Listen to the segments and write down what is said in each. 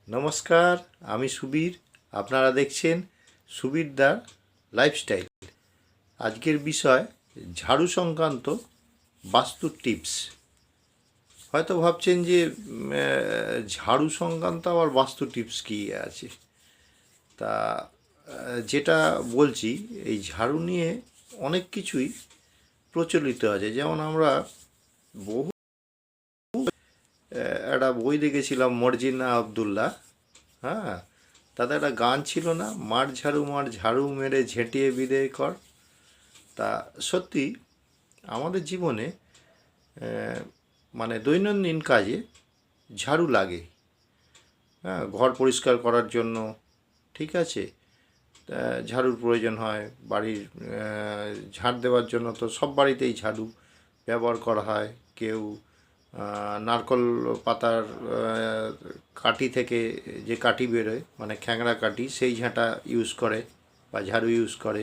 নমস্কার, আমি সুবীর। আপনারা দেখছেন সুবীরদার লাইফস্টাইল। আজকের বিষয় ঝাড়ু সংক্রান্ত বাস্তু টিপস। হয়তো ভাবছেন যে ঝাড়ু সংক্রান্ত আবার বাস্তু টিপস কী আছে। তা যেটা বলছি, এই ঝাড়ু নিয়ে অনেক কিছুই প্রচলিত আছে। যেমন আমরা বহু একটা বই দেখেছিলাম, মর্জিনা আবদুল্লাহ। হ্যাঁ, তাদের একটা গান ছিল না, মার ঝাড়ু মেরে ঝেঁটিয়ে বিদেয় কর। তা সত্যি আমাদের জীবনে মানে দৈনন্দিন কাজে ঝাড়ু লাগে। হ্যাঁ, ঘর পরিষ্কার করার জন্য, ঠিক আছে, ঝাড়ুর প্রয়োজন হয়। বাড়ির ঝাড় দেওয়ার জন্য তো সব বাড়িতেই ঝাড়ু ব্যবহার করা হয়। কেউ নারকল পাতার কাঠি থেকে যে কাঠি বেরোয়, মানে খ্যাংড়া কাঠি, সেই ঝাঁটা ইউজ করে বা ঝাড়ু ইউজ করে।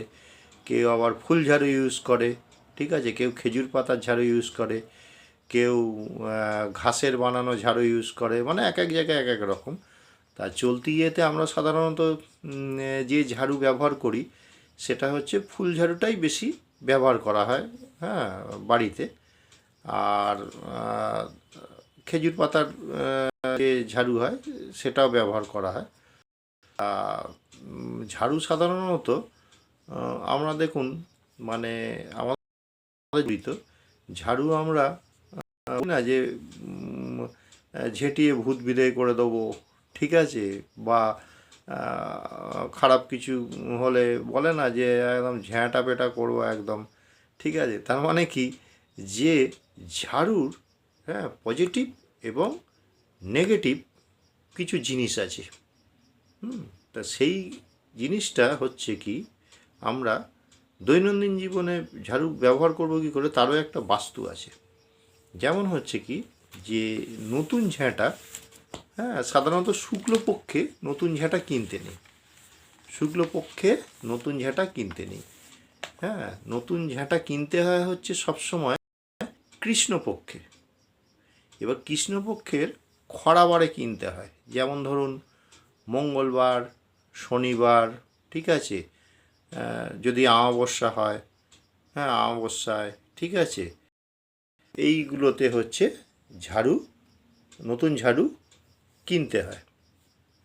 কেউ আবার ফুল ঝাড়ু ইউজ করে, ঠিক আছে। কেউ খেজুর পাতার ঝাড়ু ইউজ করে, কেউ ঘাসের বানানো ঝাড়ু ইউজ করে। মানে এক এক জায়গায় এক এক রকম। তা চলতি ইয়েতে আমরা সাধারণত যে ঝাড়ু ব্যবহার করি সেটা হচ্ছে ফুল ঝাড়ুটাই বেশি ব্যবহার করা হয়, হ্যাঁ, বাড়িতে। আর খেজুর পাতার যে ঝাড়ু হয় সেটাও ব্যবহার করা হয়। ঝাড়ু সাধারণত আমরা দেখুন, মানে আমাদের ঝাড়ু আমরা না যে ঝেঁটিয়ে ভূত বিদায় করে দেবো, ঠিক আছে, বা খারাপ কিছু হলে বলে না যে একদম ঝ্যাঁটা পেটা করবো একদম, ঠিক আছে। তার মানে কি, যে ঝাড়ুর হ্যাঁ পজিটিভ এবং নেগেটিভ কিছু জিনিস আছে। তা সেই জিনিসটা হচ্ছে কি, আমরা দৈনন্দিন জীবনে ঝাড়ু ব্যবহার করবো কী করে তারও একটা বাস্তু আছে। যেমন হচ্ছে কি, যে নতুন ঝাঁটা, হ্যাঁ, সাধারণত শুক্লপক্ষে নতুন ঝাঁটা কিনতে নেই। শুক্লপক্ষে নতুন ঝাঁটা কিনতে নেই। হ্যাঁ, নতুন ঝাঁটা কিনতে হয় হচ্ছে সবসময় কৃষ্ণপক্ষে। এবার কৃষ্ণপক্ষের খরাবারে কিনতে হয়। যেমন ধরুন মঙ্গলবার, শনিবার, ঠিক আছে, যদি অমাবস্যা হয়, হ্যাঁ অমাবস্যায়, ঠিক আছে, এইগুলোতে হচ্ছে ঝাড়ু, নতুন ঝাড়ু কিনতে হয়।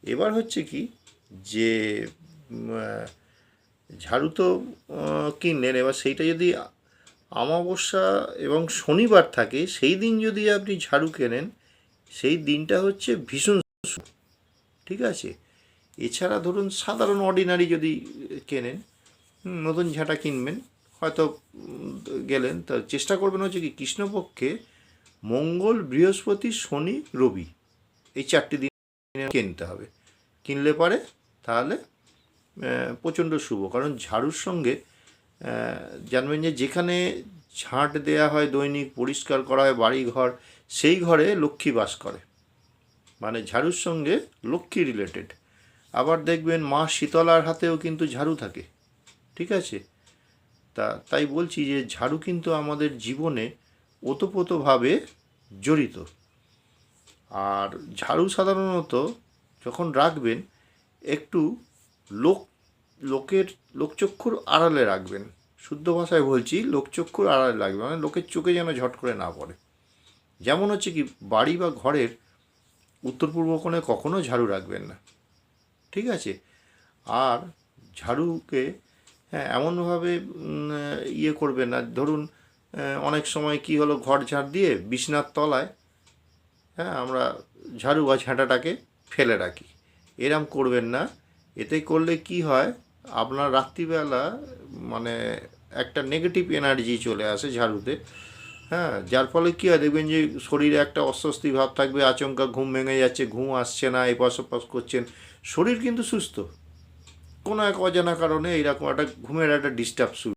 এবার হচ্ছে কি, যে ঝাড়ু তো কিনলেন, এবার সেইটা যদি অমাবস্যা এবং শনিবার থাকে, সেই দিন যদি আপনি ঝাড়ু কেনেন, সেই দিনটা হচ্ছে ভীষণ, ঠিক আছে। এছাড়া ধরুন সাধারণ অর্ডিনারি যদি কেনেন, নতুন ঝাঁটা কিনবেন, হয়তো গেলেন, তা চেষ্টা করবেন হচ্ছে কি কৃষ্ণপক্ষে মঙ্গল, বৃহস্পতি, শনি, রবি, এই 4টি দিন কিনতে হবে। কিনলে পারে তাহলে প্রচণ্ড শুভ। কারণ ঝাড়ুর সঙ্গে জানবেন যে যেখানে ঝাঁট দেয়া হয়, দৈনিক পরিষ্কার করা হয় বাড়ি ঘর, সেই ঘরে লক্ষ্মী বাস করে। মানে ঝাড়ুর সঙ্গে লক্ষ্মী রিলেটেড। আবার দেখবেন মা শীতলার হাতেও কিন্তু ঝাড়ু থাকে, ঠিক আছে। তাই বলছি যে ঝাড়ু কিন্তু আমাদের জীবনে ওতপ্রোতভাবে জড়িত। আর ঝাড়ু সাধারণত যখন রাখবেন, একটু লোকচক্ষুর আড়ালে রাখবেন। শুদ্ধ ভাষায় বলছি, লোকচক্ষুর আড়ালে রাখবেন, মানে লোকের চোখে যেন ঝট করে না পড়ে। যেমন হচ্ছে কি, বাড়ি বা ঘরের উত্তর পূর্ব কোণে কখনো ঝাড়ু রাখবেন না, ঠিক আছে। আর ঝাড়ুকে হ্যাঁ এমনভাবে ইয়ে করবেন না, ধরুন অনেক সময় কি হলো, ঘর ঝাড় দিয়ে বিছনার তলায়, হ্যাঁ, আমরা ঝাড়ু বা ঝাঁটাটাকে ফেলে রাখি। এরম করবেন না। এতে করলে কি হয়, আপনার রাত্রিবেলা মানে একটা নেগেটিভ এনার্জি চলে আসে ঝাড়ুতে, হ্যাঁ, যার ফলে কী হয় দেখবেন যে শরীরে একটা অস্বস্তি ভাব থাকবে, আচমকা ঘুম ভেঙে যাচ্ছে, ঘুম আসছে না, এপাশ ওপাশ করছেন, শরীর কিন্তু সুস্থ, কোনো এক অজানা কারণে এইরকম একটা ঘুমের একটা ডিস্টার্ব শুরু,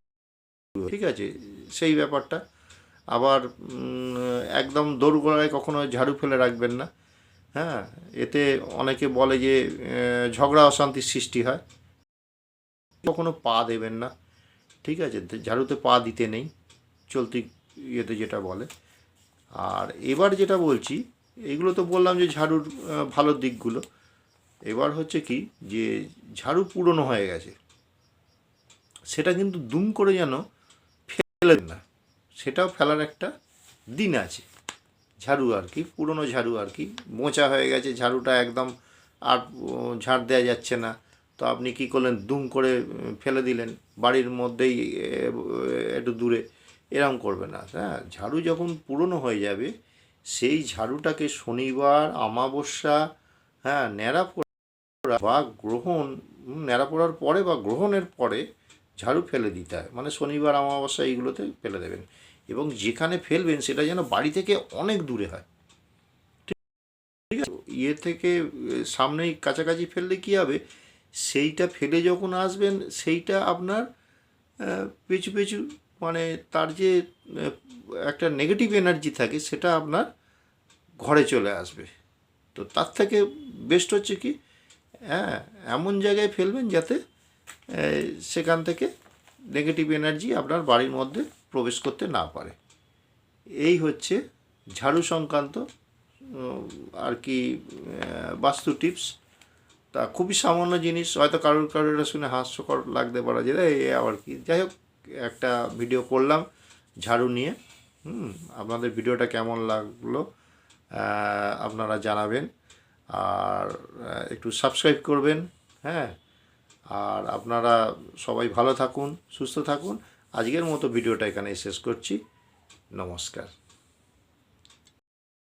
ঠিক আছে, সেই ব্যাপারটা। আবার একদম দোরগোড়ায় কখনো ঝাড়ু ফেলে রাখবেন না। হ্যাঁ, এতে অনেকে বলে যে ঝগড়া অশান্তির সৃষ্টি হয়। কখনো পা দেবেন না, ঠিক আছে, ঝাড়ুতে পা দিতে নেই, চলতি ইয়েতে যেটা বলে। আর এবার যেটা বলছি, এগুলো তো বললাম যে ঝাড়ুর ভালো দিকগুলো। এবার হচ্ছে কি যে ঝাড়ু পুরনো হয়ে গেছে, সেটা কিন্তু দুম করে যেন ফেলেন না, সেটাও ফেলার একটা দিন আছে। ঝাড়ু আর কি, পুরনো ঝাড়ু আর কি, মোচা হয়ে গেছে ঝাড়ুটা একদম, আর ঝাড় দেওয়া যাচ্ছে না, তো আপনি কি করলেন, দুম করে ফেলে দিলেন বাড়ির মধ্যেই একটু দূরে। এরম করবে না। হ্যাঁ, ঝাড়ু যখন পুরনো হয়ে যাবে সেই ঝাড়ুটাকে শনিবার, অমাবস্যা, হ্যাঁ, ন্যাড়া পড়া বা গ্রহণ, ন্যাড়া পড়ার পরে বা গ্রহণের পরে ঝাড়ু ফেলে দিতে হয়, মানে শনিবার, অমাবস্যা এইগুলোতে ফেলে দেবেন। এবং যেখানে ফেলবেন সেটা যেন বাড়ি থেকে অনেক দূরে হয়। ইয়ে থেকে সামনেই কাছাকাছি ফেললে কী হবে, সেইটা ফেলে যখন আসবেন সেইটা আপনার পেছু পেছু, মানে তার যে একটা নেগেটিভ এনার্জি থাকে সেটা আপনার ঘরে চলে আসবে। তো তার থেকে বেস্ট হচ্ছে কি, হ্যাঁ, এমন জায়গায় ফেলবেন যাতে সেখান থেকে নেগেটিভ এনার্জি আপনার বাড়ির মধ্যে প্রবেশ করতে না পারে। এই হচ্ছে ঝাড়ু সংক্রান্ত আর কি বাস্তু টিপস। তা খুবই সামান্য জিনিস, হয়তো কারোর কারোর এটা শুনে হাস্যকর লাগতে পারে যে এই আবার কি। যাই হোক, একটা ভিডিও করলাম ঝাড়ু নিয়ে। আপনাদের ভিডিওটা কেমন লাগলো আপনারা জানাবেন, আর একটু সাবস্ক্রাইব করবেন। হ্যাঁ, আর আপনারা সবাই ভালো থাকুন, সুস্থ থাকুন। আজকের মতো ভিডিওটা এখানে শেষ করছি। নমস্কার।